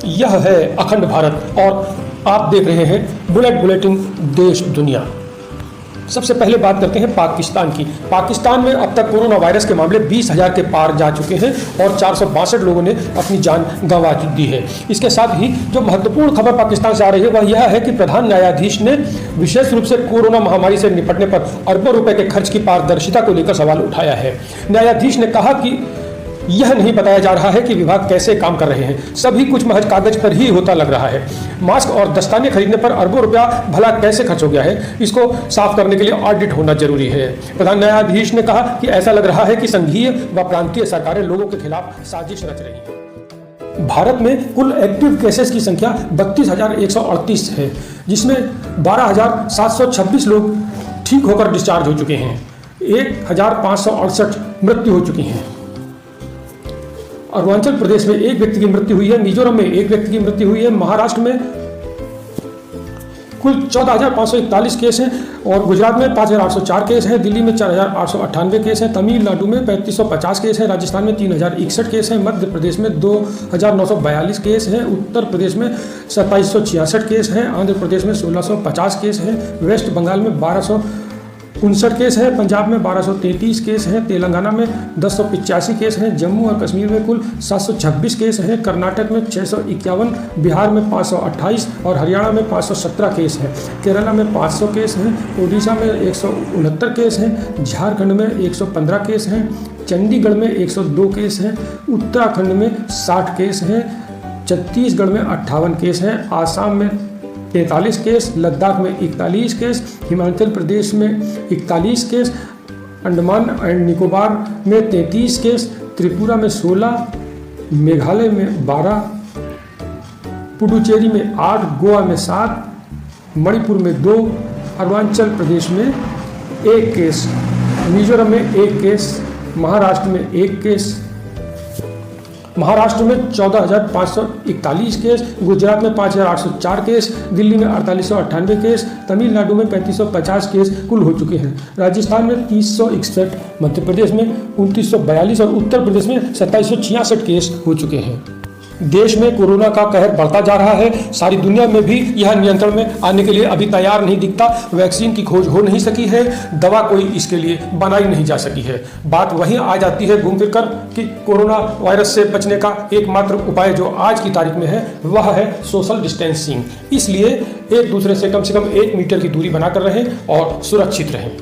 यह है अखंड भारत और आप देख रहे हैं बुलेट बुलेटिन देश दुनिया। सबसे पहले बात करते हैं पाकिस्तान की। पाकिस्तान में अब तक कोरोना वायरस के मामले 20,000 के पार जा चुके हैं और 462 लोगों ने अपनी जान गंवा दी है। इसके साथ ही जो महत्वपूर्ण खबर पाकिस्तान से आ रही है वह यह है कि प्रधान न्यायाधीश ने विशेष रूप से कोरोना महामारी से निपटने पर अरबों रुपए के खर्च की पारदर्शिता को लेकर सवाल उठाया है। न्यायाधीश ने कहा कि यह नहीं बताया जा रहा है कि विभाग कैसे काम कर रहे हैं, सभी कुछ महज कागज पर ही होता लग रहा है। मास्क और दस्ताने खरीदने पर अरबों रुपया भला कैसे खर्च हो गया है, इसको साफ करने के लिए ऑडिट होना जरूरी है। प्रधान न्यायाधीश ने कहा कि ऐसा लग रहा है कि संघीय व प्रांतीय सरकारें लोगों के खिलाफ साजिश रच रही हैं। भारत में कुल एक्टिव केसेस की संख्या 32,138 है, जिसमें 12,726 लोग ठीक होकर डिस्चार्ज हो चुके हैं। 1,568 मृत्यु हो चुकी हैं। अरुणाचल प्रदेश में एक व्यक्ति की मृत्यु हुई है, मिजोरम में एक व्यक्ति की मृत्यु हुई है, महाराष्ट्र में कुल 14,541 केस हैं और गुजरात में 5,804 केस हैं, दिल्ली में 4,898 केस हैं, तमिलनाडु में 3,550 केस हैं, राजस्थान में 3,061 केस हैं, मध्य प्रदेश में 2,942 केस हैं, उत्तर प्रदेश में 2,766 केस हैं, आंध्र प्रदेश में 1,650 केस हैं, वेस्ट बंगाल में 1,259 केस हैं, पंजाब में 1,233 केस हैं, तेलंगाना में 1085 केस हैं, जम्मू और कश्मीर में कुल 726 केस हैं, कर्नाटक में 651, बिहार में 528 और हरियाणा में 517 केस हैं, केरला में 500 केस हैं, उड़ीसा में 169 केस हैं, झारखंड में 115 केस हैं, चंडीगढ़ में 102 केस हैं, उत्तराखंड में 60 केस हैं, छत्तीसगढ़ में 58 केस हैं, आसाम में 43 केस, लद्दाख में 41 केस, हिमाचल प्रदेश में 41 केस, अंडमान एंड निकोबार में 33 केस, त्रिपुरा में 16, मेघालय में 12, पुडुचेरी में 8, गोवा में 7, मणिपुर में 2, अरुणाचल प्रदेश में 1 केस, मिजोरम में 1 केस, महाराष्ट्र में 1 केस, महाराष्ट्र में 14,541 केस, गुजरात में 5,804 केस, दिल्ली में 4,898 केस, तमिलनाडु में 3,550 केस कुल हो चुके हैं, राजस्थान में 361, मध्य प्रदेश में 2,942 और उत्तर प्रदेश में 2,766 केस हो चुके हैं। देश में कोरोना का कहर बढ़ता जा रहा है। सारी दुनिया में भी यह नियंत्रण में आने के लिए अभी तैयार नहीं दिखता। वैक्सीन की खोज हो नहीं सकी है, दवा कोई इसके लिए बनाई नहीं जा सकी है। बात वहीं आ जाती है घूम फिर कर कि कोरोना वायरस से बचने का एकमात्र उपाय जो आज की तारीख में है वह है सोशल डिस्टेंसिंग। इसलिए एक दूसरे से कम 1 मीटर की दूरी बनाकर रहें और सुरक्षित रहें।